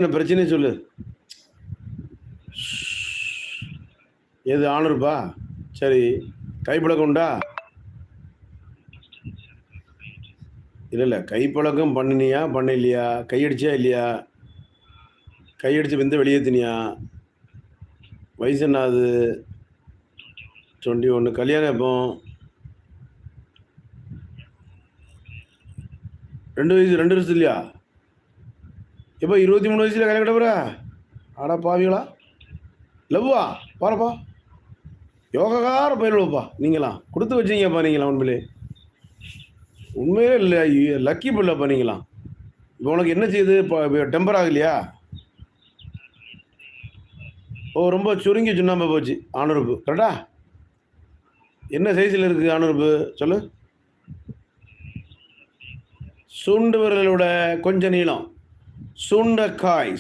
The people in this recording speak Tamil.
என்ன பிரச்சனையே சொல்லு. எது ஆணுறுப்பா? சரி. கைப்பழக்கம் உண்டா? இல்ல. கைப்பழக்கம் பண்ணினியா? பண்ணலையா? கையடிச்சியா? இல்லையா? கையடிச்சு விந்த வெளியேத்தினியா? வயசு என்ன ஆகுது? 21. கல்யாணம் எப்போ? 2 வயசு 2 வருஷத்துலயா? எப்ப 23 வயசுல கல்யாணம் கட்ட போற? அட பாவிகளா! லவ்வா? பாருப்பா. யோகக்கார பயலுவப்பா நீங்களாம். குடுத்து வச்சீங்கப்பா நீங்களாம் உண்மையிலே. உண்மையிலே இல்ல லக்கி புள்ளப்பா நீங்களாம். இப்ப உனக்கு என்ன செய்யுது? டெம்பர் ஆகலையா? ஓ! ரொம்ப சுருங்கி சுண்ணாம்பா போச்சு ஆணுறுப்பு. கரெக்ட்டா? என்ன சைஸ்ல இருக்கு ஆணுறுப்பு? சொல்லு. சுண்டு விரல விட கொஞ்சம் நீளம். சுண்டைக்காய்.